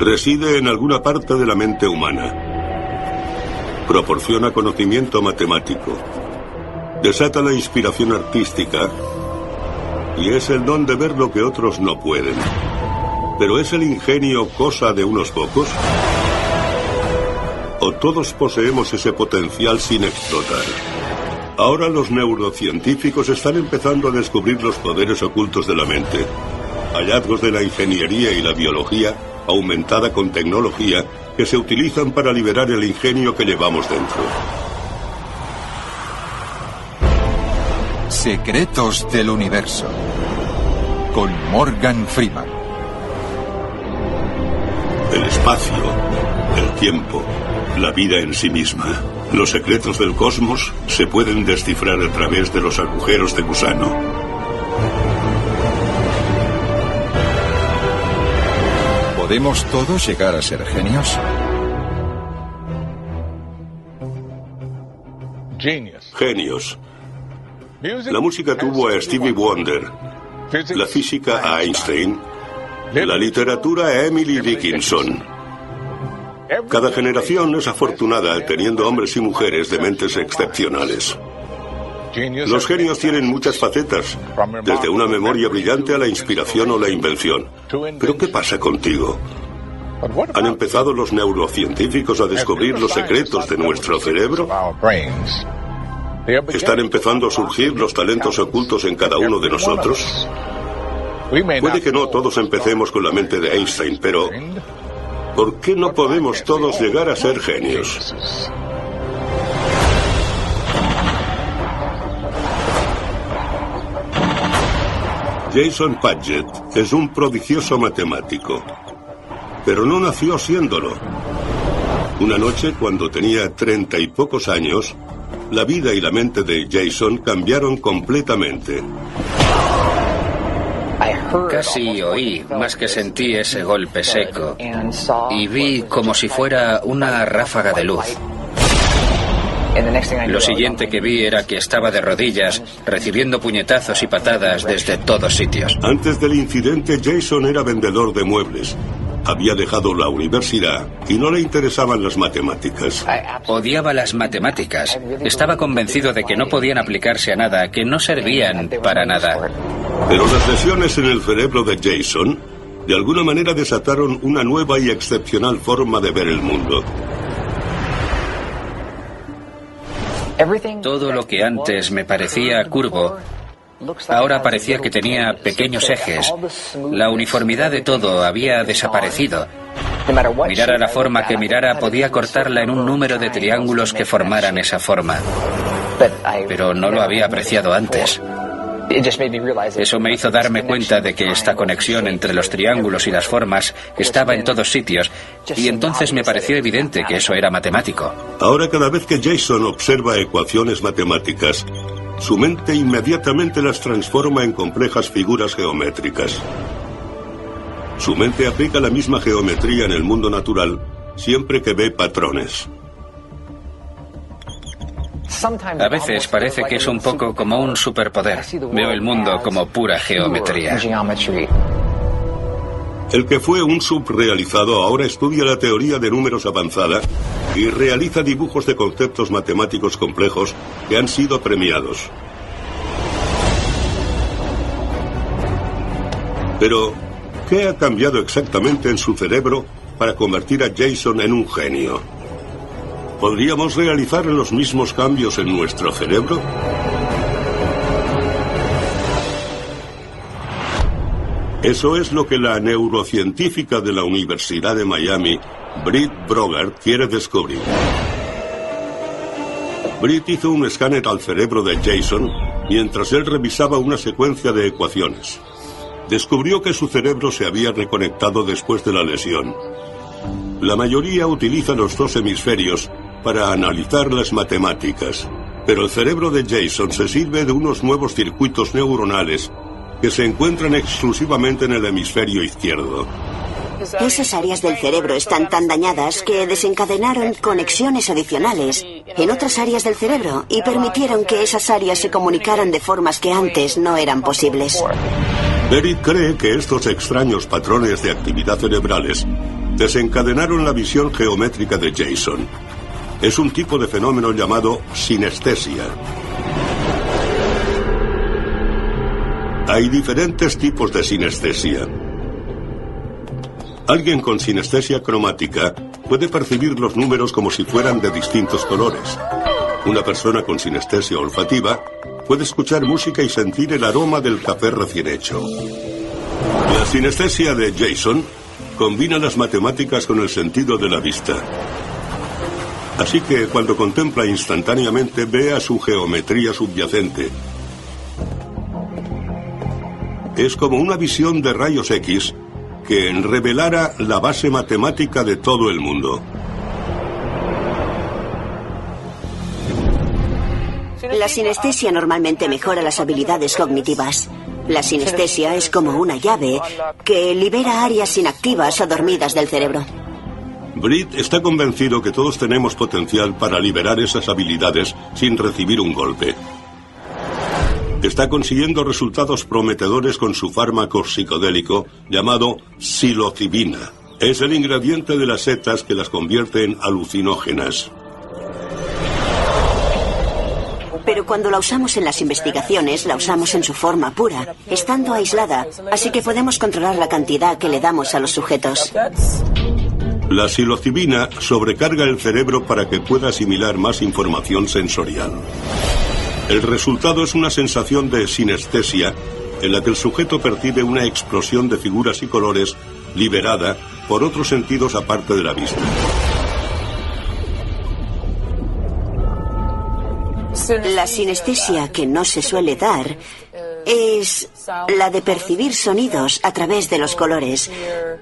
Reside en alguna parte de la mente humana. Proporciona conocimiento matemático. Desata la inspiración artística. Y es el don de ver lo que otros no pueden. ¿Pero es el ingenio cosa de unos pocos? ¿O todos poseemos ese potencial sin explotar? Ahora los neurocientíficos están empezando a descubrir los poderes ocultos de la mente. Hallazgos de la ingeniería y la biología, aumentada con tecnología, que se utilizan para liberar el ingenio que llevamos dentro. Secretos del Universo, con Morgan Freeman. El espacio, el tiempo, la vida en sí misma. Los secretos del cosmos se pueden descifrar a través de los agujeros de gusano. ¿Podemos todos llegar a ser genios? Genios. La música tuvo a Stevie Wonder, la física a Einstein, la literatura a Emily Dickinson. Cada generación es afortunada teniendo hombres y mujeres de mentes excepcionales. Los genios tienen muchas facetas, desde una memoria brillante a la inspiración o la invención. ¿Pero qué pasa contigo? ¿Han empezado los neurocientíficos a descubrir los secretos de nuestro cerebro? ¿Están empezando a surgir los talentos ocultos en cada uno de nosotros? Puede que no todos empecemos con la mente de Einstein, pero ¿por qué no podemos todos llegar a ser genios? Jason Paget es un prodigioso matemático, pero no nació siéndolo. Una noche, cuando tenía 30 y pocos años, la vida y la mente de Jason cambiaron completamente. Casi oí, más que sentí ese golpe seco, y vi como si fuera una ráfaga de luz. Lo siguiente que vi era que estaba de rodillas, recibiendo puñetazos y patadas desde todos sitios. Antes del incidente, Jason era vendedor de muebles. Había dejado la universidad y no le interesaban las matemáticas. Odiaba las matemáticas. Estaba convencido de que no podían aplicarse a nada, que no servían para nada. Pero las lesiones en el cerebro de Jason, de alguna manera desataron una nueva y excepcional forma de ver el mundo. Todo lo que antes me parecía curvo, ahora parecía que tenía pequeños ejes. La uniformidad de todo había desaparecido. Mirara la forma que mirara, podía cortarla en un número de triángulos que formaran esa forma. Pero no lo había apreciado antes. Eso me hizo darme cuenta de que esta conexión entre los triángulos y las formas estaba en todos sitios, y entonces me pareció evidente que eso era matemático. Ahora, cada vez que Jason observa ecuaciones matemáticas, su mente inmediatamente las transforma en complejas figuras geométricas. Su mente aplica la misma geometría en el mundo natural siempre que ve patrones. A veces parece que es un poco como un superpoder. Veo el mundo como pura geometría. El que fue un subrealizado ahora estudia la teoría de números avanzada y realiza dibujos de conceptos matemáticos complejos que han sido premiados. Pero, ¿qué ha cambiado exactamente en su cerebro para convertir a Jason en un genio? ¿Podríamos realizar los mismos cambios en nuestro cerebro? Eso es lo que la neurocientífica de la Universidad de Miami, Britt Brogard, quiere descubrir. Britt hizo un escáner al cerebro de Jason mientras él revisaba una secuencia de ecuaciones. Descubrió que su cerebro se había reconectado después de la lesión. La mayoría utiliza los dos hemisferios para analizar las matemáticas, pero el cerebro de Jason se sirve de unos nuevos circuitos neuronales que se encuentran exclusivamente en el hemisferio izquierdo. Esas áreas del cerebro están tan dañadas que desencadenaron conexiones adicionales en otras áreas del cerebro y permitieron que esas áreas se comunicaran de formas que antes no eran posibles. Eric cree que estos extraños patrones de actividad cerebrales desencadenaron la visión geométrica de Jason. Es un tipo de fenómeno llamado sinestesia. Hay diferentes tipos de sinestesia. Alguien con sinestesia cromática puede percibir los números como si fueran de distintos colores. Una persona con sinestesia olfativa puede escuchar música y sentir el aroma del café recién hecho. La sinestesia de Jason combina las matemáticas con el sentido de la vista. Así que cuando contempla instantáneamente ve a su geometría subyacente. Es como una visión de rayos X que revelara la base matemática de todo el mundo. La sinestesia normalmente mejora las habilidades cognitivas. La sinestesia es como una llave que libera áreas inactivas o dormidas del cerebro. Britt está convencido que todos tenemos potencial para liberar esas habilidades sin recibir un golpe. Está consiguiendo resultados prometedores con su fármaco psicodélico llamado psilocibina. Es el ingrediente de las setas que las convierte en alucinógenas. Pero cuando la usamos en las investigaciones, la usamos en su forma pura, estando aislada, así que podemos controlar la cantidad que le damos a los sujetos. La psilocibina sobrecarga el cerebro para que pueda asimilar más información sensorial. El resultado es una sensación de sinestesia en la que el sujeto percibe una explosión de figuras y colores liberada por otros sentidos aparte de la vista. La sinestesia que no se suele dar es la de percibir sonidos a través de los colores,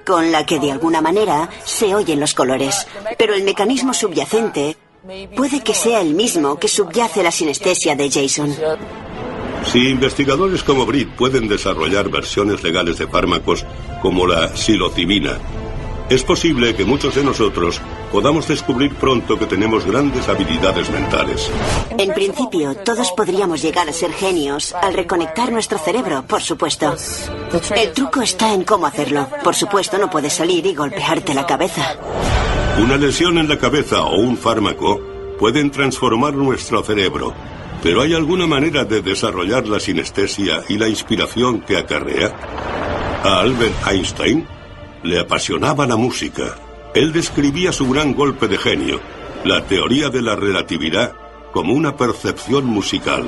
con la que de alguna manera se oyen los colores. Pero el mecanismo subyacente puede que sea el mismo que subyace la sinestesia de Jason. Si investigadores como Britt pueden desarrollar versiones legales de fármacos como la psilocibina, es posible que muchos de nosotros podamos descubrir pronto que tenemos grandes habilidades mentales. En principio, todos podríamos llegar a ser genios al reconectar nuestro cerebro, por supuesto. El truco está en cómo hacerlo. Por supuesto, no puedes salir y golpearte la cabeza. Una lesión en la cabeza o un fármaco pueden transformar nuestro cerebro, pero ¿hay alguna manera de desarrollar la sinestesia y la inspiración que acarrea? A Albert Einstein le apasionaba la música. Él describía su gran golpe de genio, la teoría de la relatividad, como una percepción musical.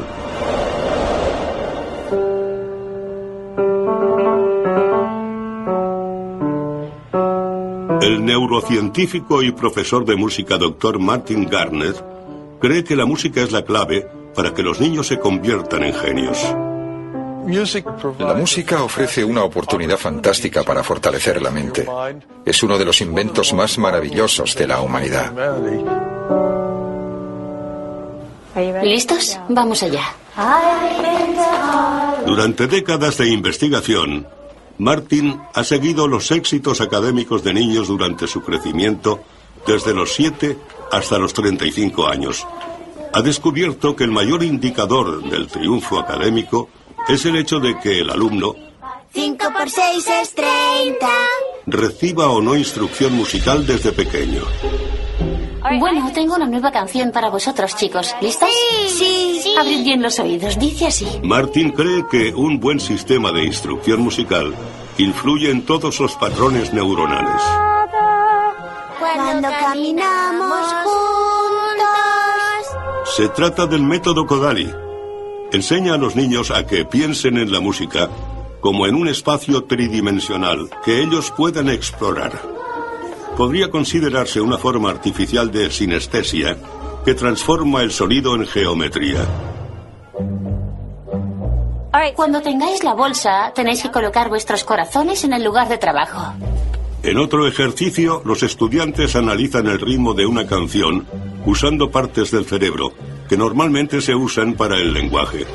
El neurocientífico y profesor de música Dr. Martin Gardner cree que la música es la clave para que los niños se conviertan en genios. La música ofrece una oportunidad fantástica para fortalecer la mente. Es uno de los inventos más maravillosos de la humanidad. ¿Listos? Vamos allá. Durante décadas de investigación, Martin ha seguido los éxitos académicos de niños durante su crecimiento desde los 7 hasta los 35 años. Ha descubierto que el mayor indicador del triunfo académico es el hecho de que el alumno 5 por 6 es 30. reciba o no instrucción musical desde pequeño. Bueno, tengo una nueva canción para vosotros, chicos. ¿Listos? Sí. Abrid bien los oídos. Dice así. Martin cree que un buen sistema de instrucción musical influye en todos los patrones neuronales. Cuando caminamos juntos. Se trata del método Kodali. Enseña a los niños a que piensen en la música como en un espacio tridimensional que ellos puedan explorar. Podría considerarse una forma artificial de sinestesia que transforma el sonido en geometría. Cuando tengáis la bolsa, tenéis que colocar vuestros corazones en el lugar de trabajo. En otro ejercicio, los estudiantes analizan el ritmo de una canción usando partes del cerebro que normalmente se usan para el lenguaje.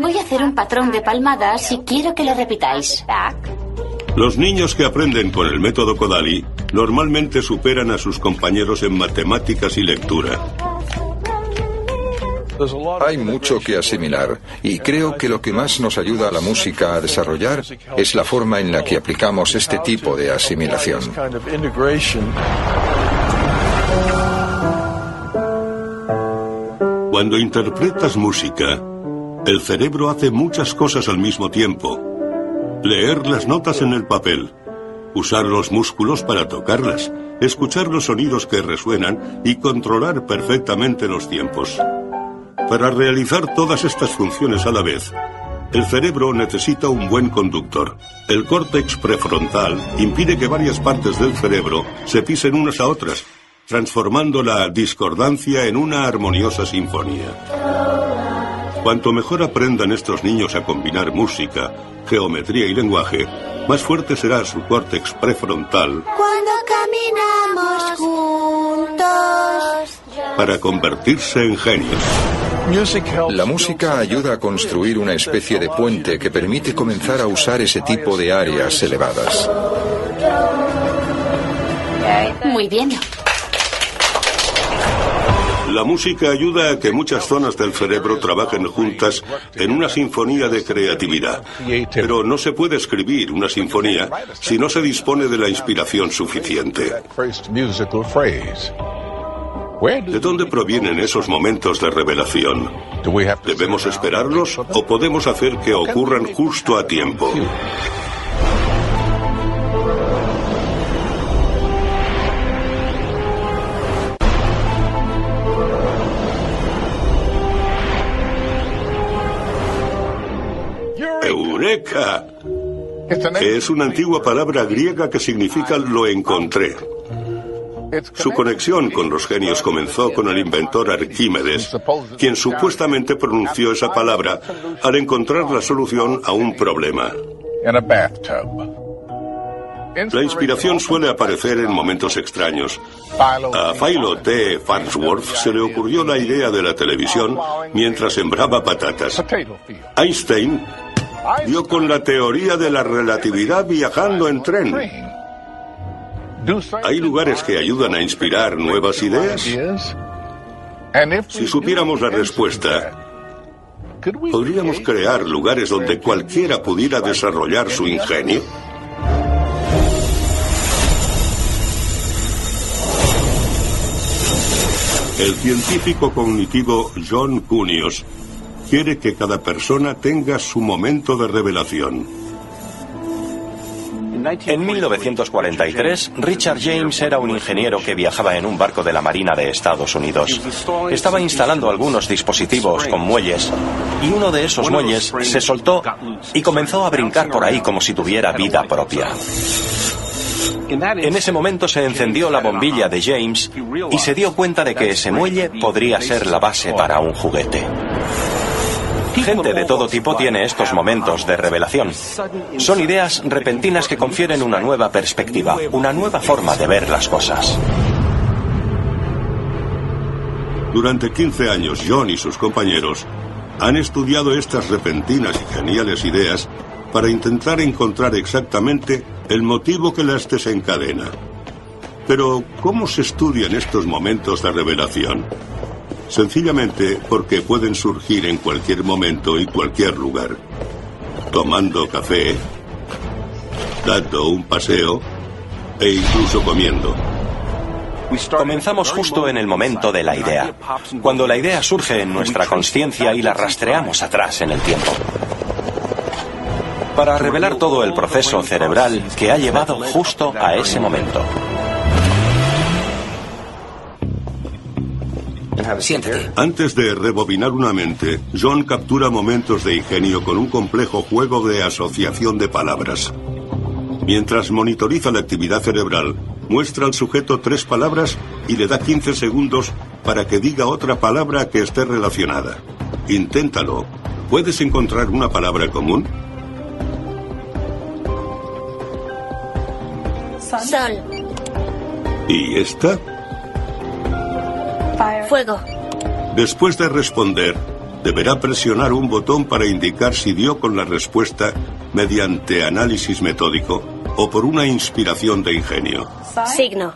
Voy a hacer un patrón de palmadas y quiero que lo repitáis. Los niños que aprenden con el método Kodali normalmente superan a sus compañeros en matemáticas y lectura. Hay mucho que asimilar y creo que lo que más nos ayuda a la música a desarrollar es la forma en la que aplicamos este tipo de asimilación. Cuando interpretas música, el cerebro hace muchas cosas al mismo tiempo. Leer las notas en el papel, usar los músculos para tocarlas, escuchar los sonidos que resuenan y controlar perfectamente los tiempos. Para realizar todas estas funciones a la vez, el cerebro necesita un buen conductor. El córtex prefrontal impide que varias partes del cerebro se pisen unas a otras, transformando la discordancia en una armoniosa sinfonía. Cuanto mejor aprendan estos niños a combinar música, geometría y lenguaje, más fuerte será su córtex prefrontal Cuando caminamos juntos. para convertirse en genios. La música ayuda a construir una especie de puente que permite comenzar a usar ese tipo de áreas elevadas. Muy bien. La música ayuda a que muchas zonas del cerebro trabajen juntas en una sinfonía de creatividad. Pero no se puede escribir una sinfonía si no se dispone de la inspiración suficiente. ¿De dónde provienen esos momentos de revelación? ¿Debemos esperarlos o podemos hacer que ocurran justo a tiempo? ¡Eureka! Es una antigua palabra griega que significa lo encontré. Su conexión con los genios comenzó con el inventor Arquímedes, quien supuestamente pronunció esa palabra al encontrar la solución a un problema. La inspiración suele aparecer en momentos extraños. A Philo T. Farnsworth se le ocurrió la idea de la televisión mientras sembraba patatas. Einstein dio con la teoría de la relatividad viajando en tren. ¿Hay lugares que ayudan a inspirar nuevas ideas? Si supiéramos la respuesta, ¿podríamos crear lugares donde cualquiera pudiera desarrollar su ingenio? El científico cognitivo John Cunios quiere que cada persona tenga su momento de revelación. En 1943, Richard James era un ingeniero que viajaba en un barco de la Marina de Estados Unidos. Estaba instalando algunos dispositivos con muelles, y uno de esos muelles se soltó y comenzó a brincar por ahí como si tuviera vida propia. En ese momento se encendió la bombilla de James y se dio cuenta de que ese muelle podría ser la base para un juguete. Gente de todo tipo tiene estos momentos de revelación. Son ideas repentinas que confieren una nueva perspectiva, una nueva forma de ver las cosas. Durante 15 años, John y sus compañeros han estudiado estas repentinas y geniales ideas para intentar encontrar exactamente el motivo que las desencadena. Pero, ¿cómo se estudian estos momentos de revelación? Sencillamente porque pueden surgir en cualquier momento y cualquier lugar. Tomando café, dando un paseo e incluso comiendo. Comenzamos justo en el momento de la idea, cuando la idea surge en nuestra consciencia y la rastreamos atrás en el tiempo, para revelar todo el proceso cerebral que ha llevado justo a ese momento. Siéntate. Antes de rebobinar una mente, John captura momentos de ingenio con un complejo juego de asociación de palabras. Mientras monitoriza la actividad cerebral, muestra al sujeto 3 palabras y le da 15 segundos para que diga otra palabra que esté relacionada. Inténtalo. ¿Puedes encontrar una palabra común? Sol. ¿Y esta? Fuego. Después de responder, deberá presionar un botón para indicar si dio con la respuesta mediante análisis metódico o por una inspiración de ingenio. Signo.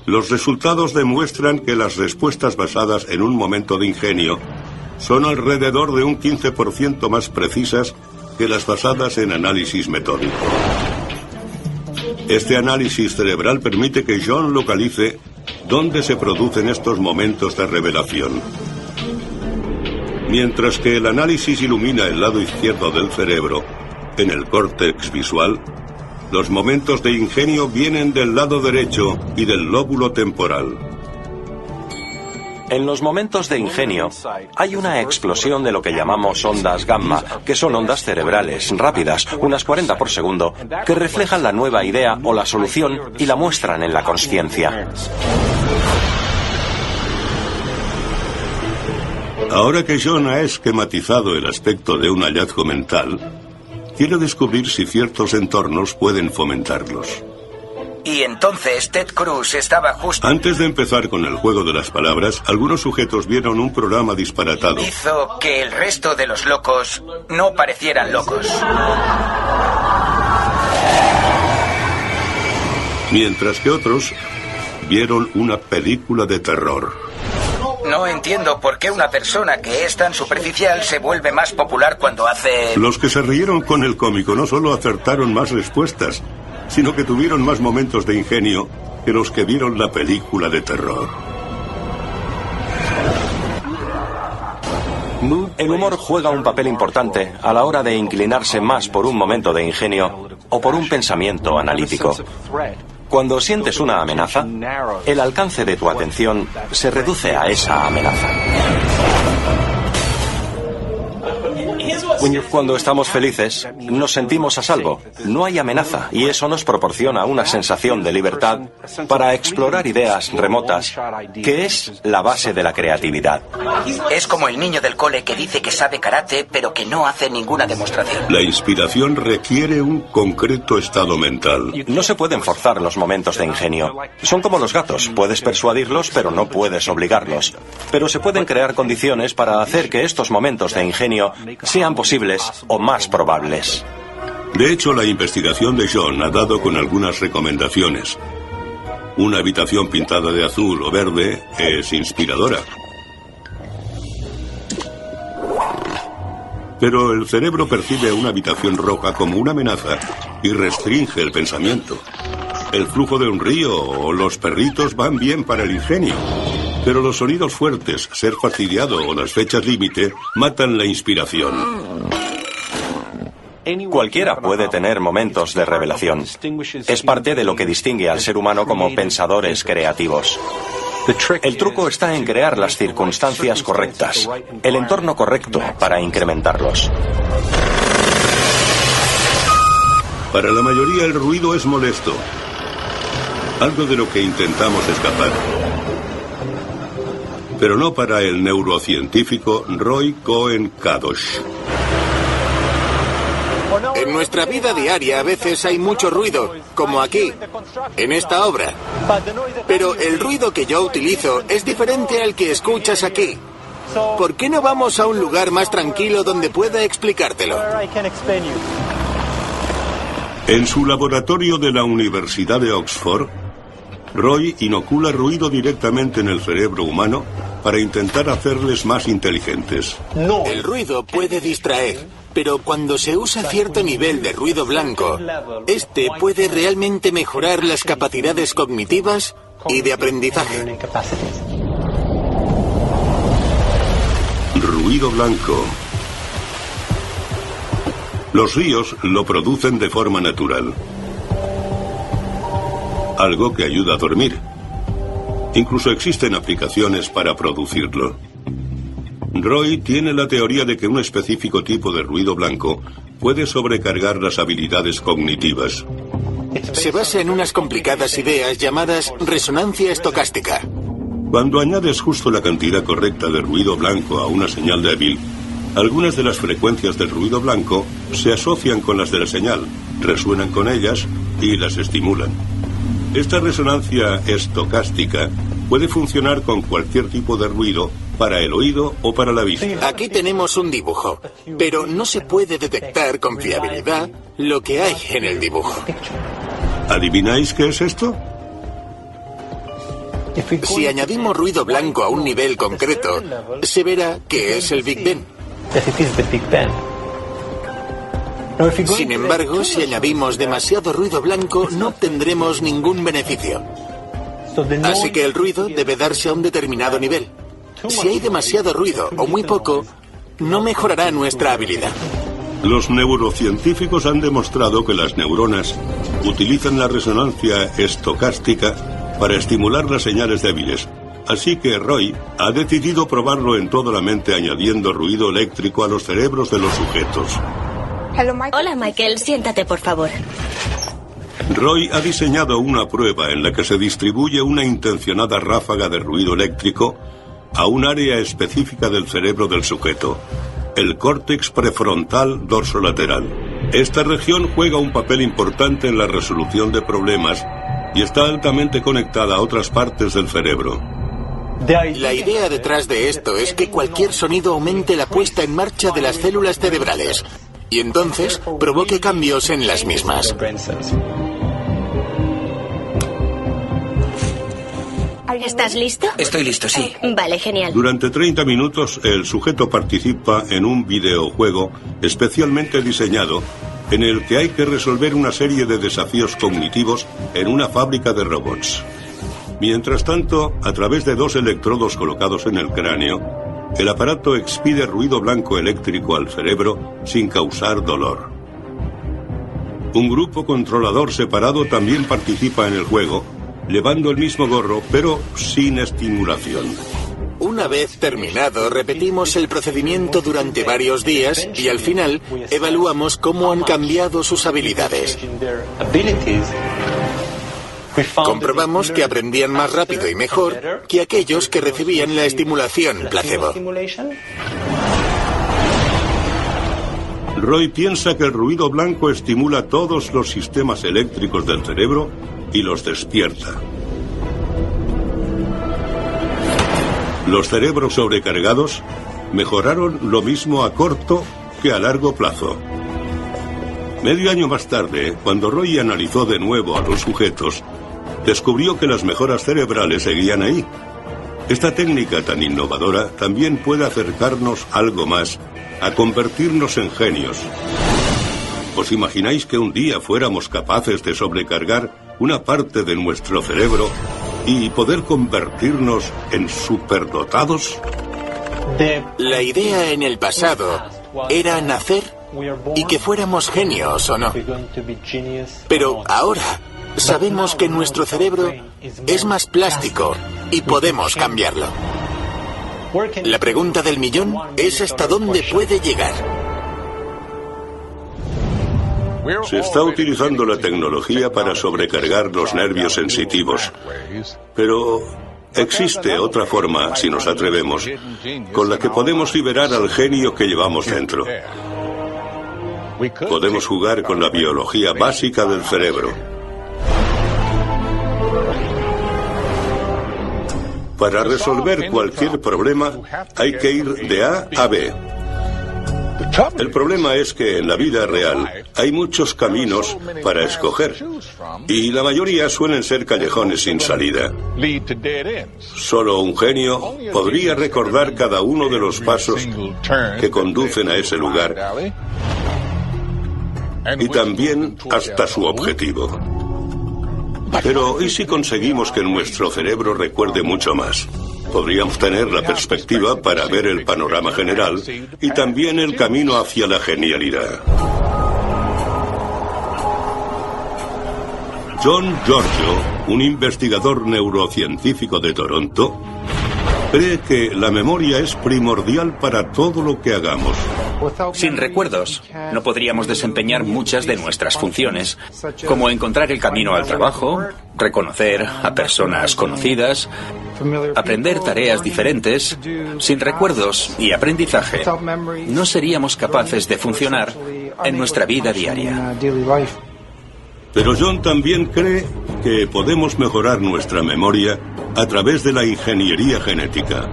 Los resultados demuestran que las respuestas basadas en un momento de ingenio son alrededor de un 15% más precisas que las basadas en análisis metódico. Este análisis cerebral permite que John localice dónde se producen estos momentos de revelación. Mientras que el análisis ilumina el lado izquierdo del cerebro, en el córtex visual, los momentos de ingenio vienen del lado derecho y del lóbulo temporal. En los momentos de ingenio hay una explosión de lo que llamamos ondas gamma, que son ondas cerebrales rápidas, unas 40 por segundo, que reflejan la nueva idea o la solución y la muestran en la consciencia. Ahora que John ha esquematizado el aspecto de un hallazgo mental, quiere descubrir si ciertos entornos pueden fomentarlos. Y entonces Ted Cruz estaba justo... Antes de empezar con el juego de las palabras, algunos sujetos vieron un programa disparatado. Hizo que el resto de los locos no parecieran locos. Mientras que otros vieron una película de terror. No entiendo por qué una persona que es tan superficial se vuelve más popular cuando hace... Los que se rieron con el cómico no solo acertaron más respuestas, sino que tuvieron más momentos de ingenio que los que vieron la película de terror. El humor juega un papel importante a la hora de inclinarse más por un momento de ingenio o por un pensamiento analítico. Cuando sientes una amenaza, el alcance de tu atención se reduce a esa amenaza. Cuando estamos felices, nos sentimos a salvo. No hay amenaza y eso nos proporciona una sensación de libertad para explorar ideas remotas, que es la base de la creatividad. Es como el niño del cole que dice que sabe karate, pero que no hace ninguna demostración. La inspiración requiere un concreto estado mental. No se pueden forzar los momentos de ingenio. Son como los gatos. Puedes persuadirlos, pero no puedes obligarlos. Pero se pueden crear condiciones para hacer que estos momentos de ingenio sean posibles o más probables. De hecho, la investigación de John ha dado con algunas recomendaciones. Una habitación pintada de azul o verde es inspiradora. Pero el cerebro percibe una habitación roja como una amenaza y restringe el pensamiento. El flujo de un río o los perritos van bien para el ingenio. Pero los sonidos fuertes, ser fastidiado o las fechas límite matan la inspiración. Cualquiera puede tener momentos de revelación. Es parte de lo que distingue al ser humano como pensadores creativos. El truco está en crear las circunstancias correctas, el entorno correcto para incrementarlos. Para la mayoría el ruido es molesto, algo de lo que intentamos escapar. Pero no para el neurocientífico Roy Cohen-Kadosh. En nuestra vida diaria a veces hay mucho ruido, como aquí, en esta obra. Pero el ruido que yo utilizo es diferente al que escuchas aquí. ¿Por qué no vamos a un lugar más tranquilo donde pueda explicártelo? En su laboratorio de la Universidad de Oxford, Roy inocula ruido directamente en el cerebro humano para intentar hacerles más inteligentes. El ruido puede distraer, pero cuando se usa cierto nivel de ruido blanco, este puede realmente mejorar las capacidades cognitivas y de aprendizaje. Ruido blanco. Los ríos lo producen de forma natural. Algo que ayuda a dormir. Incluso existen aplicaciones para producirlo. Roy tiene la teoría de que un específico tipo de ruido blanco puede sobrecargar las habilidades cognitivas. Se basa en unas complicadas ideas llamadas resonancia estocástica. Cuando añades justo la cantidad correcta de ruido blanco a una señal débil, algunas de las frecuencias del ruido blanco se asocian con las de la señal, resuenan con ellas y las estimulan. Esta resonancia estocástica puede funcionar con cualquier tipo de ruido para el oído o para la vista. Aquí tenemos un dibujo, pero no se puede detectar con fiabilidad lo que hay en el dibujo. ¿Adivináis qué es esto? Si añadimos ruido blanco a un nivel concreto, se verá que es el Big Ben. Sin embargo, si añadimos demasiado ruido blanco, no obtendremos ningún beneficio. Así que el ruido debe darse a un determinado nivel. Si hay demasiado ruido o muy poco, no mejorará nuestra habilidad. Los neurocientíficos han demostrado que las neuronas utilizan la resonancia estocástica para estimular las señales débiles. Así que Roy ha decidido probarlo en toda la mente añadiendo ruido eléctrico a los cerebros de los sujetos. Hola, Michael. Siéntate, por favor. Roy ha diseñado una prueba en la que se distribuye una intencionada ráfaga de ruido eléctrico a un área específica del cerebro del sujeto, el córtex prefrontal dorsolateral. Esta región juega un papel importante en la resolución de problemas y está altamente conectada a otras partes del cerebro. La idea detrás de esto es que cualquier sonido aumente la puesta en marcha de las células cerebrales y entonces provoque cambios en las mismas. ¿Estás listo? Estoy listo, sí. Vale, genial. Durante 30 minutos, el sujeto participa en un videojuego especialmente diseñado en el que hay que resolver una serie de desafíos cognitivos en una fábrica de robots. Mientras tanto, a través de 2 electrodos colocados en el cráneo, el aparato expide ruido blanco eléctrico al cerebro sin causar dolor. Un grupo controlador separado también participa en el juego, llevando el mismo gorro, pero sin estimulación. Una vez terminado, repetimos el procedimiento durante varios días y al final evaluamos cómo han cambiado sus habilidades. Comprobamos que aprendían más rápido y mejor que aquellos que recibían la estimulación placebo. Roy piensa que el ruido blanco estimula todos los sistemas eléctricos del cerebro y los despierta. Los cerebros sobrecargados mejoraron lo mismo a corto que a largo plazo. Medio año más tarde, cuando Roy analizó de nuevo a los sujetos, descubrió que las mejoras cerebrales seguían ahí. Esta técnica tan innovadora también puede acercarnos algo más a convertirnos en genios. ¿Os imagináis que un día fuéramos capaces de sobrecargar una parte de nuestro cerebro y poder convertirnos en superdotados? La idea en el pasado era nacer y que fuéramos genios o no. Pero ahora sabemos que nuestro cerebro es más plástico y podemos cambiarlo. La pregunta del millón es hasta dónde puede llegar. Se está utilizando la tecnología para sobrecargar los nervios sensitivos, pero existe otra forma, si nos atrevemos, con la que podemos liberar al genio que llevamos dentro. Podemos jugar con la biología básica del cerebro. Para resolver cualquier problema hay que ir de A a B. El problema es que en la vida real hay muchos caminos para escoger y la mayoría suelen ser callejones sin salida. Solo un genio podría recordar cada uno de los pasos que conducen a ese lugar y también hasta su objetivo. Pero ¿y si conseguimos que nuestro cerebro recuerde mucho más? Podríamos tener la perspectiva para ver el panorama general y también el camino hacia la genialidad. John Giorgio, un investigador neurocientífico de Toronto, cree que la memoria es primordial para todo lo que hagamos. Sin recuerdos, no podríamos desempeñar muchas de nuestras funciones, como encontrar el camino al trabajo, reconocer a personas conocidas, aprender tareas diferentes. Sin recuerdos y aprendizaje, no seríamos capaces de funcionar en nuestra vida diaria. Pero John también cree que podemos mejorar nuestra memoria a través de la ingeniería genética.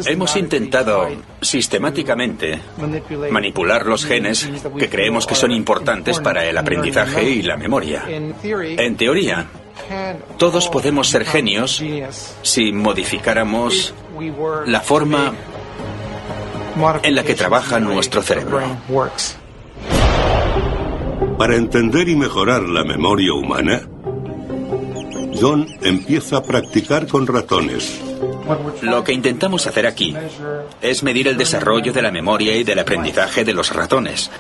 Hemos intentado sistemáticamente manipular los genes que creemos que son importantes para el aprendizaje y la memoria. En teoría, Todos podemos ser genios si modificáramos la forma en la que trabaja nuestro cerebro. Para entender y mejorar la memoria humana, John empieza a practicar con ratones. Lo que intentamos hacer aquí es medir el desarrollo de la memoria y del aprendizaje de los ratones.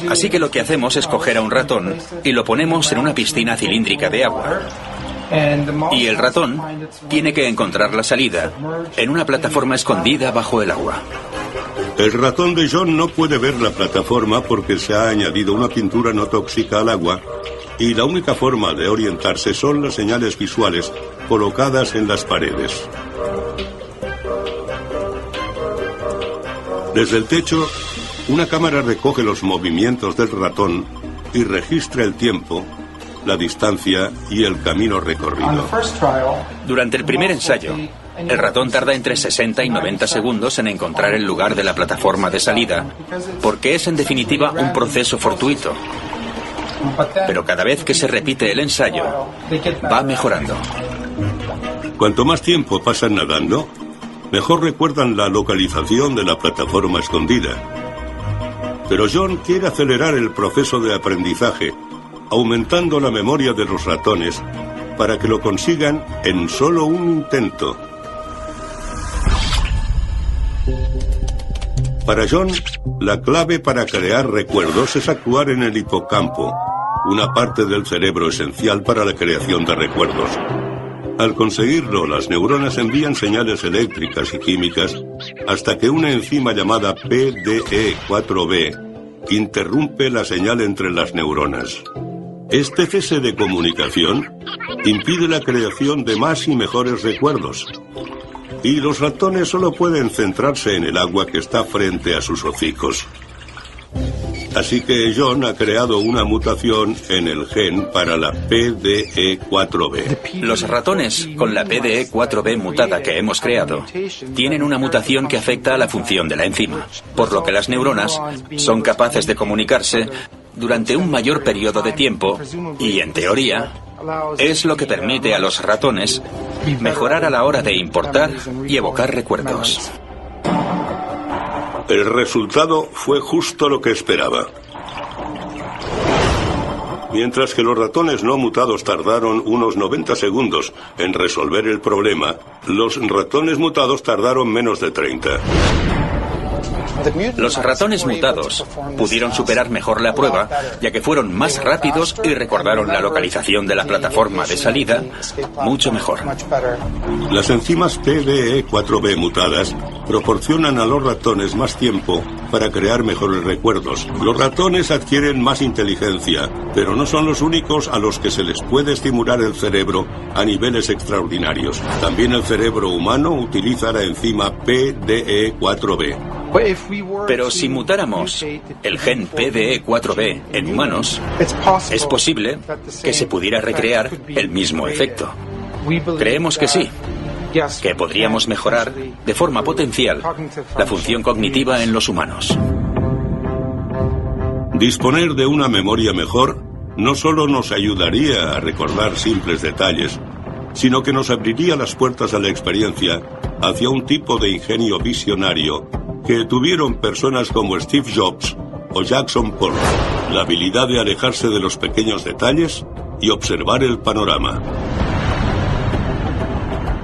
Así que lo que hacemos es coger a un ratón y lo ponemos en una piscina cilíndrica de agua. Y el ratón tiene que encontrar la salida en una plataforma escondida bajo el agua. El ratón de John no puede ver la plataforma porque se ha añadido una pintura no tóxica al agua y la única forma de orientarse son las señales visuales colocadas en las paredes. Desde el techo, una cámara recoge los movimientos del ratón y registra el tiempo, la distancia y el camino recorrido. Durante el primer ensayo, el ratón tarda entre 60 y 90 segundos en encontrar el lugar de la plataforma de salida, porque es en definitiva un proceso fortuito. Pero cada vez que se repite el ensayo, va mejorando. Cuanto más tiempo pasan nadando, mejor recuerdan la localización de la plataforma escondida. Pero John quiere acelerar el proceso de aprendizaje, aumentando la memoria de los ratones para que lo consigan en solo un intento. Para John, la clave para crear recuerdos es actuar en el hipocampo, una parte del cerebro esencial para la creación de recuerdos. Al conseguirlo, las neuronas envían señales eléctricas y químicas hasta que una enzima llamada PDE4B interrumpe la señal entre las neuronas. Este cese de comunicación impide la creación de más y mejores recuerdos. Y los ratones solo pueden centrarse en el agua que está frente a sus hocicos. Así que John ha creado una mutación en el gen para la PDE4B. Los ratones con la PDE4B mutada que hemos creado tienen una mutación que afecta a la función de la enzima, por lo que las neuronas son capaces de comunicarse durante un mayor periodo de tiempo y, en teoría, es lo que permite a los ratones mejorar a la hora de importar y evocar recuerdos. El resultado fue justo lo que esperaba. Mientras que los ratones no mutados tardaron unos 90 segundos en resolver el problema, los ratones mutados tardaron menos de 30. Los ratones mutados pudieron superar mejor la prueba, ya que fueron más rápidos y recordaron la localización de la plataforma de salida mucho mejor. Las enzimas PDE4B mutadas proporcionan a los ratones más tiempo para crear mejores recuerdos. Los ratones adquieren más inteligencia, pero no son los únicos a los que se les puede estimular el cerebro a niveles extraordinarios. También el cerebro humano utiliza la enzima PDE4B. Pero si mutáramos el gen PDE4B en humanos, es posible que se pudiera recrear el mismo efecto. Creemos que sí, que podríamos mejorar de forma potencial la función cognitiva en los humanos. Disponer de una memoria mejor no solo nos ayudaría a recordar simples detalles, sino que nos abriría las puertas a la experiencia hacia un tipo de ingenio visionario que tuvieron personas como Steve Jobs o Jackson Pollock, la habilidad de alejarse de los pequeños detalles y observar el panorama.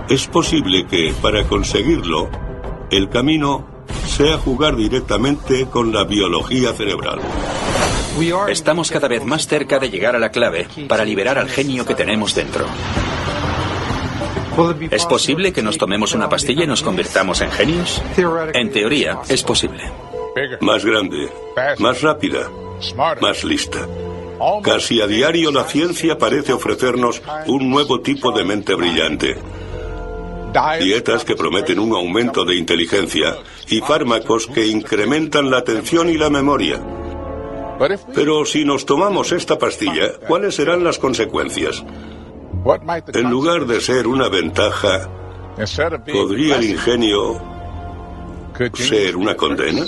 Es posible que, para conseguirlo, el camino sea jugar directamente con la biología cerebral. Estamos cada vez más cerca de llegar a la clave para liberar al genio que tenemos dentro. ¿Es posible que nos tomemos una pastilla y nos convirtamos en genios? En teoría, es posible. Más grande, más rápida, más lista. Casi a diario la ciencia parece ofrecernos un nuevo tipo de mente brillante. Dietas que prometen un aumento de inteligencia y fármacos que incrementan la atención y la memoria. Pero si nos tomamos esta pastilla, ¿cuáles serán las consecuencias? En lugar de ser una ventaja, ¿podría el ingenio ser una condena?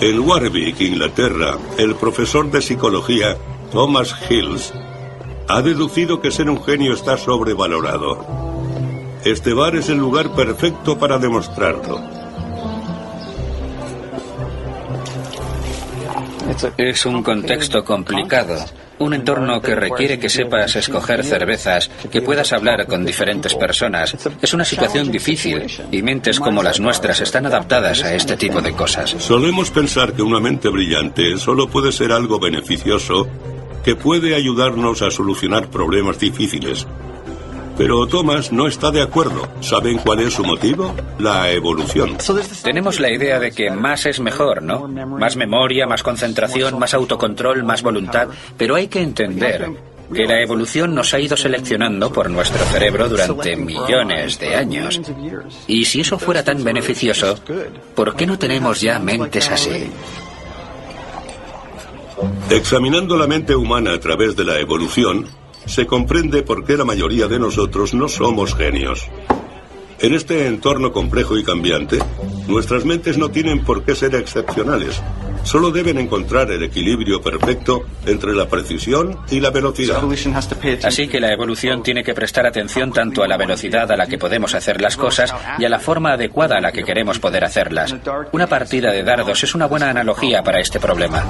En Warwick, Inglaterra, el profesor de psicología Thomas Hills ha deducido que ser un genio está sobrevalorado. Este bar es el lugar perfecto para demostrarlo. Es un contexto complicado, un entorno que requiere que sepas escoger cervezas, que puedas hablar con diferentes personas. Es una situación difícil y mentes como las nuestras están adaptadas a este tipo de cosas. Solemos pensar que una mente brillante solo puede ser algo beneficioso que puede ayudarnos a solucionar problemas difíciles. Pero Thomas no está de acuerdo. ¿Saben cuál es su motivo? La evolución. Tenemos la idea de que más es mejor, ¿no? Más memoria, más concentración, más autocontrol, más voluntad. Pero hay que entender que la evolución nos ha ido seleccionando por nuestro cerebro durante millones de años. Y si eso fuera tan beneficioso, ¿por qué no tenemos ya mentes así? Examinando la mente humana a través de la evolución, se comprende por qué la mayoría de nosotros no somos genios. En este entorno complejo y cambiante, nuestras mentes no tienen por qué ser excepcionales. Solo deben encontrar el equilibrio perfecto entre la precisión y la velocidad. Así que la evolución tiene que prestar atención tanto a la velocidad a la que podemos hacer las cosas y a la forma adecuada a la que queremos poder hacerlas. Una partida de dardos es una buena analogía para este problema.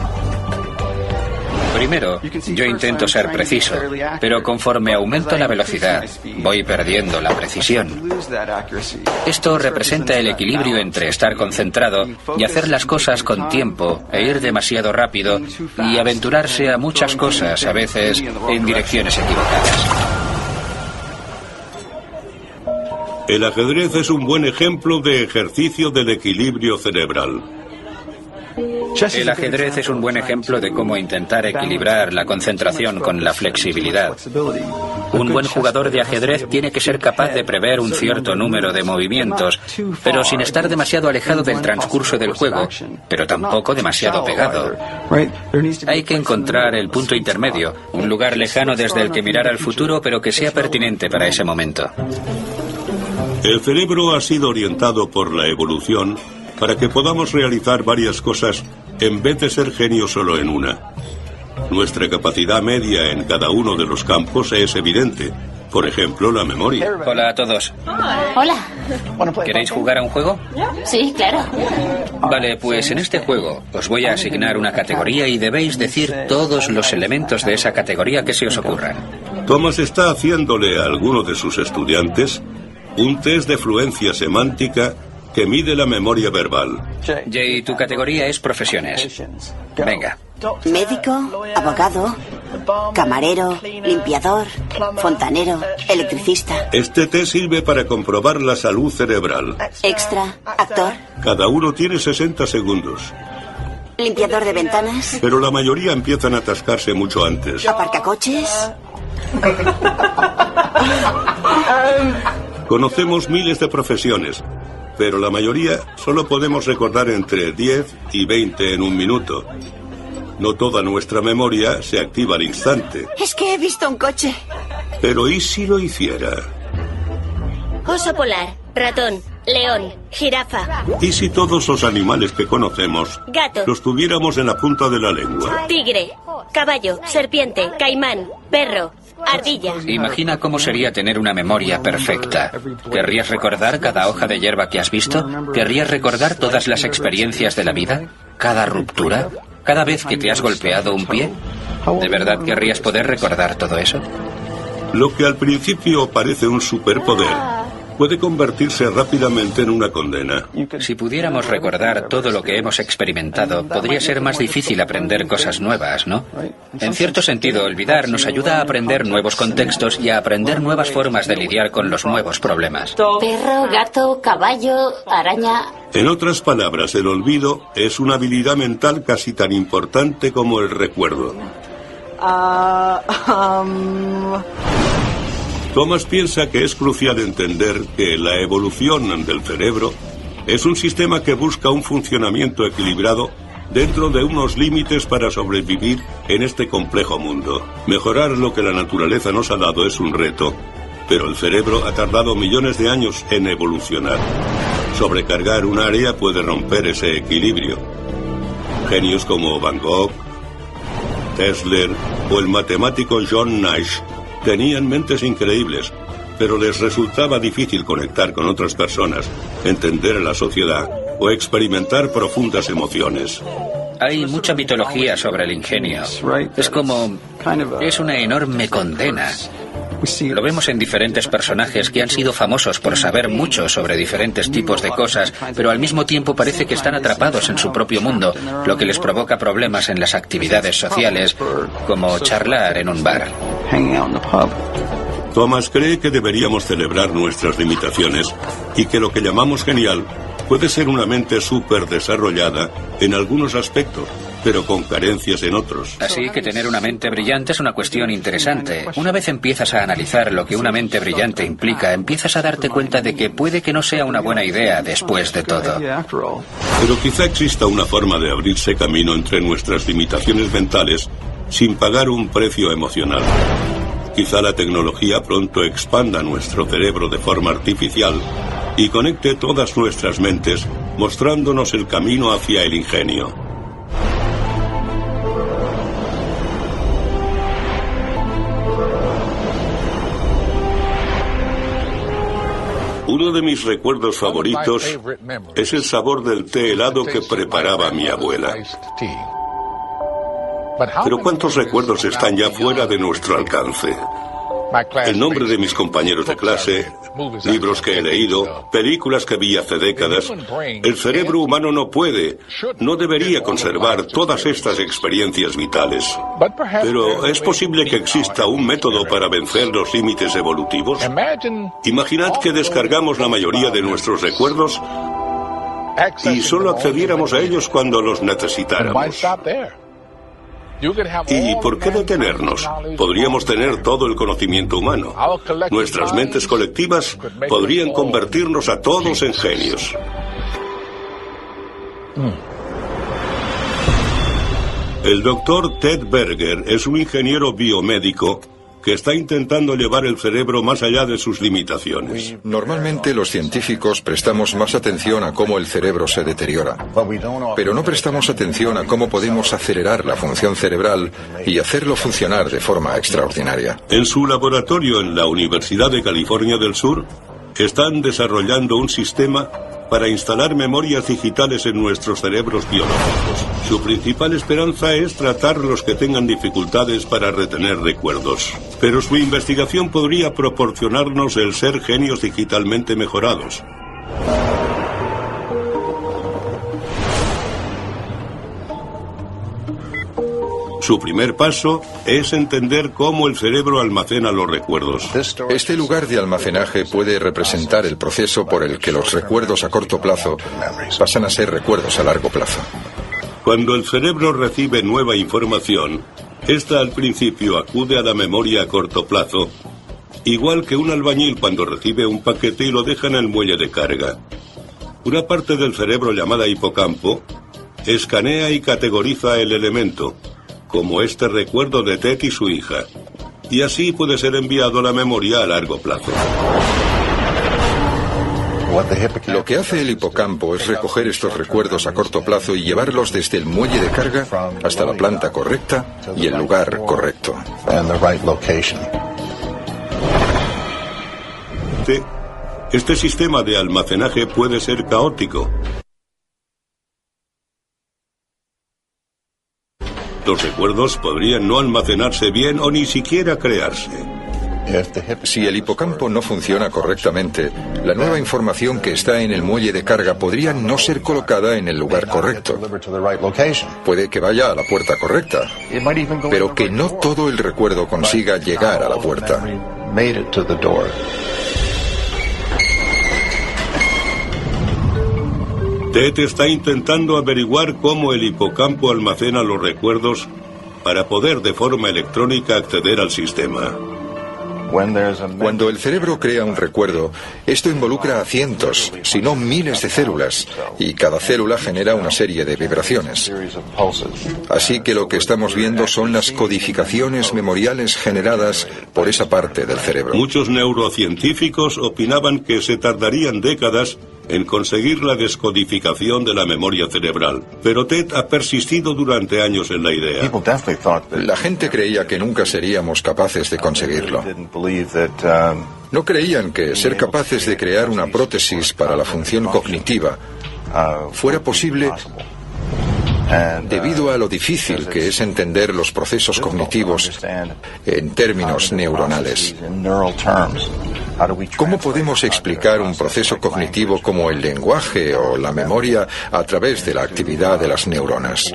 Primero, yo intento ser preciso, pero conforme aumento la velocidad, voy perdiendo la precisión. Esto representa el equilibrio entre estar concentrado y hacer las cosas con tiempo e ir demasiado rápido y aventurarse a muchas cosas, a veces en direcciones equivocadas. El ajedrez es un buen ejemplo de ejercicio del equilibrio cerebral. El ajedrez es un buen ejemplo de cómo intentar equilibrar la concentración con la flexibilidad. Un buen jugador de ajedrez tiene que ser capaz de prever un cierto número de movimientos, pero sin estar demasiado alejado del transcurso del juego, pero tampoco demasiado pegado. Hay que encontrar el punto intermedio, un lugar lejano desde el que mirar al futuro, pero que sea pertinente para ese momento. El cerebro ha sido orientado por la evolución para que podamos realizar varias cosas en vez de ser genios solo en una. Nuestra capacidad media en cada uno de los campos es evidente. Por ejemplo, la memoria. Hola a todos. Hola. ¿Queréis jugar a un juego? Sí, claro. Vale, pues en este juego os voy a asignar una categoría y debéis decir todos los elementos de esa categoría que se os ocurran. Thomas está haciéndole a alguno de sus estudiantes un test de fluencia semántica que mide la memoria verbal. Jay, tu categoría es profesiones. Venga. Médico, abogado, camarero, limpiador, fontanero, electricista. Este test sirve para comprobar la salud cerebral. Extra, actor. Cada uno tiene 60 segundos. Limpiador de ventanas. Pero la mayoría empiezan a atascarse mucho antes. Aparcacoches. Conocemos miles de profesiones, pero la mayoría solo podemos recordar entre 10 y 20 en un minuto. No toda nuestra memoria se activa al instante. Es que he visto un coche. Pero ¿y si lo hiciera? Oso polar, ratón, león, jirafa. ¿Y si todos los animales que conocemos Gato. los tuviéramos en la punta de la lengua? Tigre, caballo, serpiente, caimán, perro, ardilla. Imagina cómo sería tener una memoria perfecta. ¿Querrías recordar cada hoja de hierba que has visto? ¿Querrías recordar todas las experiencias de la vida? ¿Cada ruptura? ¿Cada vez que te has golpeado un pie? ¿De verdad querrías poder recordar todo eso? Lo que al principio parece un superpoder puede convertirse rápidamente en una condena. Si pudiéramos recordar todo lo que hemos experimentado, podría ser más difícil aprender cosas nuevas, ¿no? En cierto sentido, olvidar nos ayuda a aprender nuevos contextos y a aprender nuevas formas de lidiar con los nuevos problemas. Perro, gato, caballo, araña. En otras palabras, el olvido es una habilidad mental casi tan importante como el recuerdo. Thomas piensa que es crucial entender que la evolución del cerebro es un sistema que busca un funcionamiento equilibrado dentro de unos límites para sobrevivir en este complejo mundo. Mejorar lo que la naturaleza nos ha dado es un reto, pero el cerebro ha tardado millones de años en evolucionar. Sobrecargar un área puede romper ese equilibrio. Genios como Van Gogh, Tesla o el matemático John Nash tenían mentes increíbles, pero les resultaba difícil conectar con otras personas, entender a la sociedad o experimentar profundas emociones. Hay mucha mitología sobre el ingenio. Es una enorme condena. Lo vemos en diferentes personajes que han sido famosos por saber mucho sobre diferentes tipos de cosas, pero al mismo tiempo parece que están atrapados en su propio mundo, lo que les provoca problemas en las actividades sociales, como charlar en un bar. Thomas cree que deberíamos celebrar nuestras limitaciones y que lo que llamamos genial puede ser una mente súper desarrollada en algunos aspectos, pero con carencias en otros. Así que tener una mente brillante es una cuestión interesante. Una vez empiezas a analizar lo que una mente brillante implica, empiezas a darte cuenta de que puede que no sea una buena idea después de todo. Pero quizá exista una forma de abrirse camino entre nuestras limitaciones mentales sin pagar un precio emocional. Quizá la tecnología pronto expanda nuestro cerebro de forma artificial y conecte todas nuestras mentes, mostrándonos el camino hacia el ingenio. Uno de mis recuerdos favoritos es el sabor del té helado que preparaba mi abuela. Pero ¿cuántos recuerdos están ya fuera de nuestro alcance? El nombre de mis compañeros de clase, libros que he leído, películas que vi hace décadas. El cerebro humano no debería conservar todas estas experiencias vitales. Pero ¿es posible que exista un método para vencer los límites evolutivos? Imaginad que descargamos la mayoría de nuestros recuerdos y solo accediéramos a ellos cuando los necesitáramos. ¿Y por qué detenernos? Podríamos tener todo el conocimiento humano. Nuestras mentes colectivas podrían convertirnos a todos en genios. El doctor Ted Berger es un ingeniero biomédico que está intentando llevar el cerebro más allá de sus limitaciones. Normalmente los científicos prestamos más atención a cómo el cerebro se deteriora, pero no prestamos atención a cómo podemos acelerar la función cerebral y hacerlo funcionar de forma extraordinaria. En su laboratorio en la Universidad de California del Sur, están desarrollando un sistema para instalar memorias digitales en nuestros cerebros biológicos. Su principal esperanza es tratar los que tengan dificultades para retener recuerdos. Pero su investigación podría proporcionarnos el ser genios digitalmente mejorados. Su primer paso es entender cómo el cerebro almacena los recuerdos. Este lugar de almacenaje puede representar el proceso por el que los recuerdos a corto plazo pasan a ser recuerdos a largo plazo. Cuando el cerebro recibe nueva información, esta al principio acude a la memoria a corto plazo, igual que un albañil cuando recibe un paquete y lo deja en el muelle de carga. Una parte del cerebro llamada hipocampo escanea y categoriza el elemento, como este recuerdo de Ted y su hija, y así puede ser enviado a la memoria a largo plazo. Lo que hace el hipocampo es recoger estos recuerdos a corto plazo y llevarlos desde el muelle de carga hasta la planta correcta y el lugar correcto. Este sistema de almacenaje puede ser caótico. Los recuerdos podrían no almacenarse bien o ni siquiera crearse. Si el hipocampo no funciona correctamente, la nueva información que está en el muelle de carga podría no ser colocada en el lugar correcto. Puede que vaya a la puerta correcta, pero que no todo el recuerdo consiga llegar a la puerta. Ted está intentando averiguar cómo el hipocampo almacena los recuerdos para poder de forma electrónica acceder al sistema. Cuando el cerebro crea un recuerdo, esto involucra a cientos, si no miles de células, y cada célula genera una serie de vibraciones. Así que lo que estamos viendo son las codificaciones memoriales generadas por esa parte del cerebro. Muchos neurocientíficos opinaban que se tardarían décadas en conseguir la descodificación de la memoria cerebral, pero Ted ha persistido durante años en la idea. La gente creía que nunca seríamos capaces de conseguirlo. No creían que ser capaces de crear una prótesis para la función cognitiva fuera posible debido a lo difícil que es entender los procesos cognitivos en términos neuronales. ¿Cómo podemos explicar un proceso cognitivo como el lenguaje o la memoria a través de la actividad de las neuronas?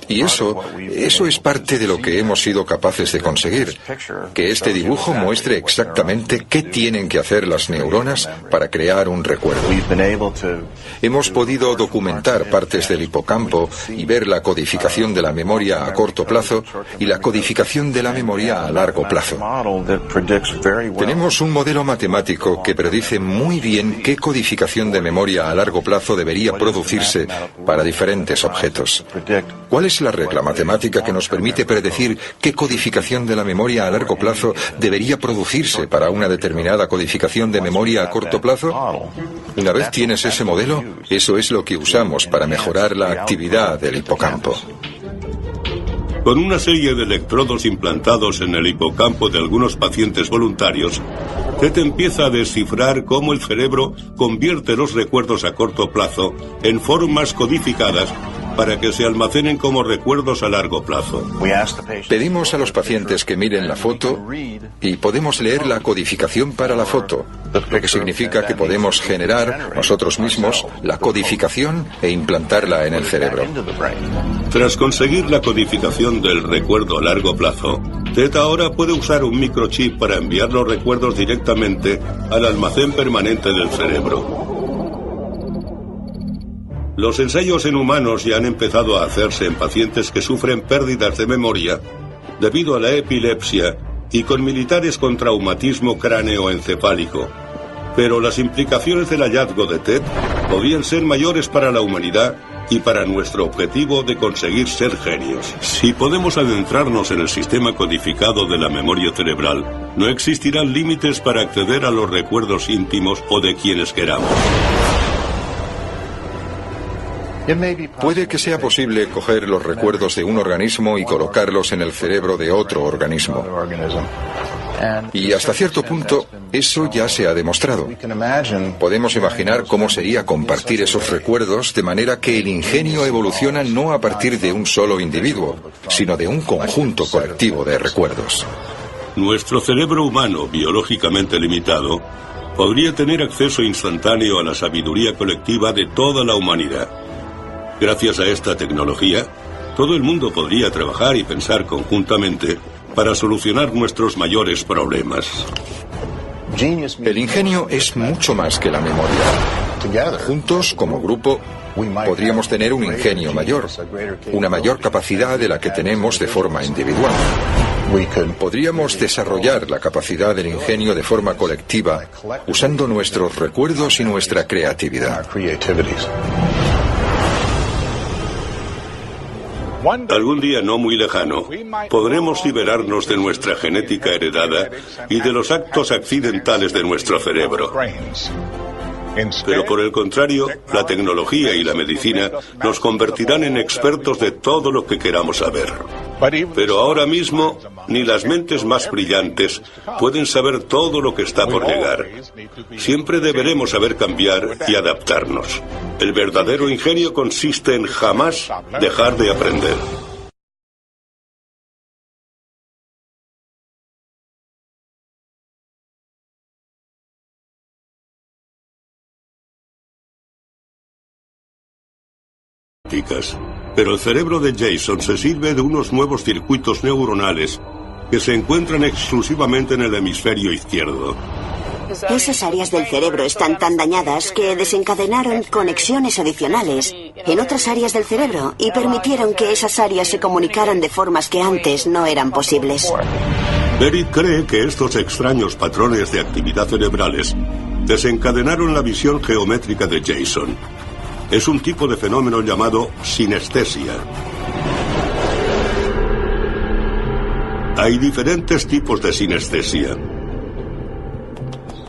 Y eso es parte de lo que hemos sido capaces de conseguir, que este dibujo muestre exactamente qué tienen que hacer las neuronas para crear un recuerdo. Hemos podido documentar partes del hipocampo y ver la codificación de la memoria a corto plazo y la codificación de la memoria a largo plazo. Tenemos un modelo matemático que predice muy bien qué codificación de memoria a largo plazo debería producirse para diferentes objetos. ¿Cuál es la regla matemática que nos permite predecir qué codificación de la memoria a largo plazo debería producirse para una determinada codificación de memoria a corto plazo? Una vez tienes ese modelo, eso es lo que usamos para mejorar la actividad del hipocampo. Con una serie de electrodos implantados en el hipocampo de algunos pacientes voluntarios, Ted empieza a descifrar cómo el cerebro convierte los recuerdos a corto plazo en formas codificadas para que se almacenen como recuerdos a largo plazo. Pedimos a los pacientes que miren la foto y podemos leer la codificación para la foto, lo que significa que podemos generar nosotros mismos la codificación e implantarla en el cerebro. Tras conseguir la codificación del recuerdo a largo plazo, Ted ahora puede usar un microchip para enviar los recuerdos directamente al almacén permanente del cerebro. Los ensayos en humanos ya han empezado a hacerse en pacientes que sufren pérdidas de memoria debido a la epilepsia y con militares con traumatismo cráneoencefálico. Pero las implicaciones del hallazgo de Ted podrían ser mayores para la humanidad y para nuestro objetivo de conseguir ser genios. Si podemos adentrarnos en el sistema codificado de la memoria cerebral, no existirán límites para acceder a los recuerdos íntimos o de quienes queramos. Puede que sea posible coger los recuerdos de un organismo y colocarlos en el cerebro de otro organismo. Y hasta cierto punto, eso ya se ha demostrado. Podemos imaginar cómo sería compartir esos recuerdos de manera que el ingenio evoluciona no a partir de un solo individuo, sino de un conjunto colectivo de recuerdos. Nuestro cerebro humano, biológicamente limitado, podría tener acceso instantáneo a la sabiduría colectiva de toda la humanidad. Gracias a esta tecnología, todo el mundo podría trabajar y pensar conjuntamente para solucionar nuestros mayores problemas. El ingenio es mucho más que la memoria. Juntos, como grupo, podríamos tener un ingenio mayor, una mayor capacidad de la que tenemos de forma individual. Podríamos desarrollar la capacidad del ingenio de forma colectiva, usando nuestros recuerdos y nuestra creatividad. Algún día no muy lejano, podremos liberarnos de nuestra genética heredada y de los actos accidentales de nuestro cerebro. Pero por el contrario, la tecnología y la medicina nos convertirán en expertos de todo lo que queramos saber. Pero ahora mismo, ni las mentes más brillantes pueden saber todo lo que está por llegar. Siempre deberemos saber cambiar y adaptarnos. El verdadero ingenio consiste en jamás dejar de aprender. Pero el cerebro de Jason se sirve de unos nuevos circuitos neuronales que se encuentran exclusivamente en el hemisferio izquierdo. Esas áreas del cerebro están tan dañadas que desencadenaron conexiones adicionales en otras áreas del cerebro y permitieron que esas áreas se comunicaran de formas que antes no eran posibles. Berit cree que estos extraños patrones de actividad cerebrales desencadenaron la visión geométrica de Jason. Es un tipo de fenómeno llamado sinestesia. Hay diferentes tipos de sinestesia.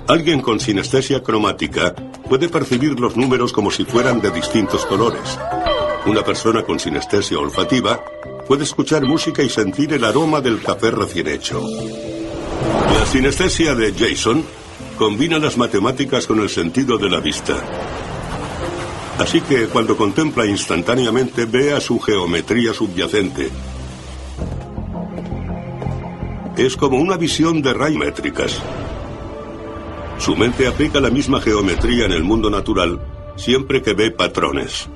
Alguien con sinestesia cromática puede percibir los números como si fueran de distintos colores. Una persona con sinestesia olfativa puede escuchar música y sentir el aroma del café recién hecho. La sinestesia de Jason combina las matemáticas con el sentido de la vista. Así que cuando contempla instantáneamente ve a su geometría subyacente. Es como una visión de rayos métricas. Su mente aplica la misma geometría en el mundo natural siempre que ve patrones.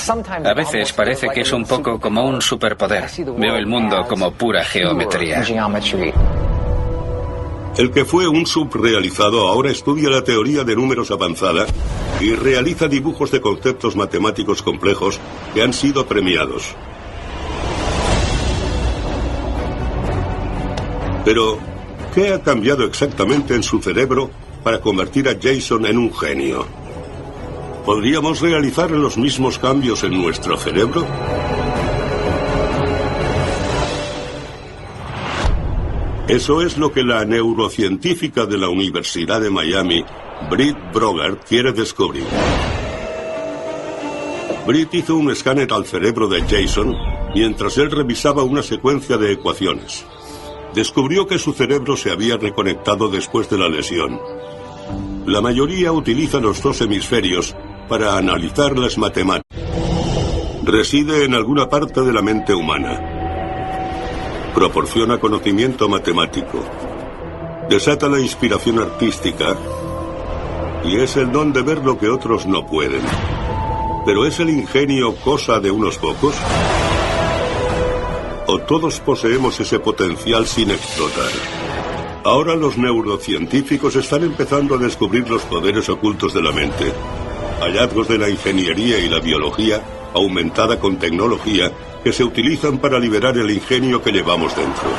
A veces parece que es un poco como un superpoder. Veo el mundo como pura geometría. El que fue un subrealizado ahora estudia la teoría de números avanzada y realiza dibujos de conceptos matemáticos complejos que han sido premiados. Pero, ¿qué ha cambiado exactamente en su cerebro para convertir a Jason en un genio? ¿Podríamos realizar los mismos cambios en nuestro cerebro? Eso es lo que la neurocientífica de la Universidad de Miami, Britt Brogard, quiere descubrir. Britt hizo un escáner al cerebro de Jason mientras él revisaba una secuencia de ecuaciones. Descubrió que su cerebro se había reconectado después de la lesión. La mayoría utiliza los dos hemisferios para analizar las matemáticas. Reside en alguna parte de la mente humana. Proporciona conocimiento matemático. Desata la inspiración artística. Y es el don de ver lo que otros no pueden. ¿Pero es el ingenio cosa de unos pocos? ¿O todos poseemos ese potencial sin explotar? Ahora los neurocientíficos están empezando a descubrir los poderes ocultos de la mente. Hallazgos de la ingeniería y la biología, aumentada con tecnología, que se utilizan para liberar el ingenio que llevamos dentro.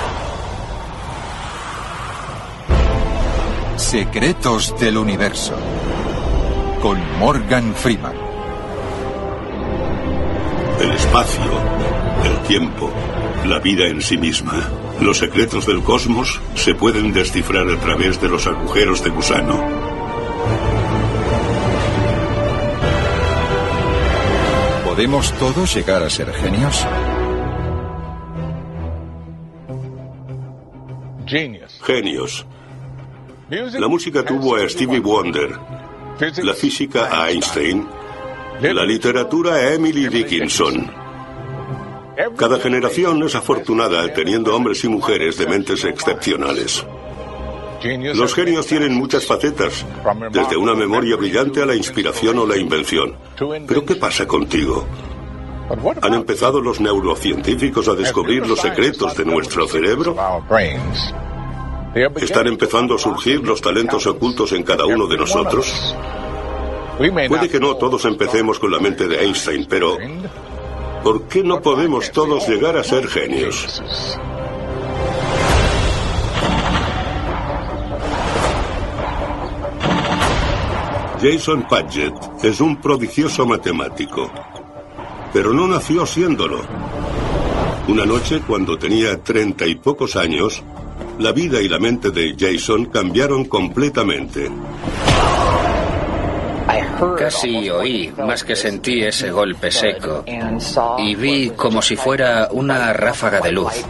Secretos del universo, con Morgan Freeman. El espacio, el tiempo, la vida en sí misma. Los secretos del cosmos se pueden descifrar a través de los agujeros de gusano. ¿Podemos todos llegar a ser genios? Genios. La música tuvo a Stevie Wonder, la física a Einstein, la literatura a Emily Dickinson. Cada generación es afortunada teniendo hombres y mujeres de mentes excepcionales. Los genios tienen muchas facetas, desde una memoria brillante a la inspiración o la invención. ¿Pero qué pasa contigo? ¿Han empezado los neurocientíficos a descubrir los secretos de nuestro cerebro? ¿Están empezando a surgir los talentos ocultos en cada uno de nosotros? Puede que no todos empecemos con la mente de Einstein, pero ¿por qué no podemos todos llegar a ser genios? Jason Padgett es un prodigioso matemático, pero no nació siéndolo. Una noche, cuando tenía 30 y pocos años, la vida y la mente de Jason cambiaron completamente. Casi oí, más que sentí ese golpe seco, y vi como si fuera una ráfaga de luz.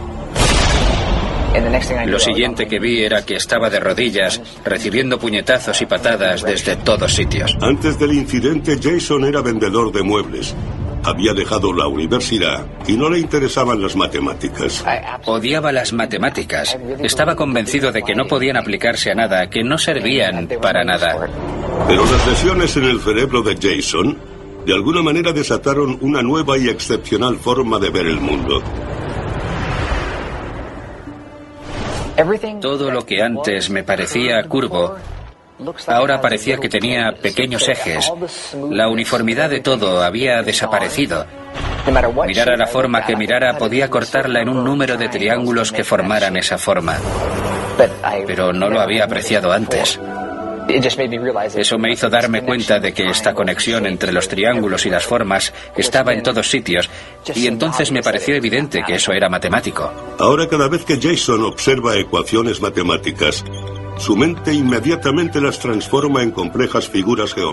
Lo siguiente que vi era que estaba de rodillas, recibiendo puñetazos y patadas desde todos sitios. Antes del incidente, Jason era vendedor de muebles. Había dejado la universidad y no le interesaban las matemáticas. Odiaba las matemáticas. Estaba convencido de que no podían aplicarse a nada, que no servían para nada. Pero las lesiones en el cerebro de Jason, de alguna manera desataron una nueva y excepcional forma de ver el mundo. Todo lo que antes me parecía curvo, ahora parecía que tenía pequeños ejes. La uniformidad de todo había desaparecido. Mirara la forma que mirara, podía cortarla en un número de triángulos que formaran esa forma. Pero no lo había apreciado antes. Eso me hizo darme cuenta de que esta conexión entre los triángulos y las formas estaba en todos sitios, y entonces me pareció evidente que eso era matemático. Ahora, cada vez que Jason observa ecuaciones matemáticas, su mente inmediatamente las transforma en complejas figuras geométricas.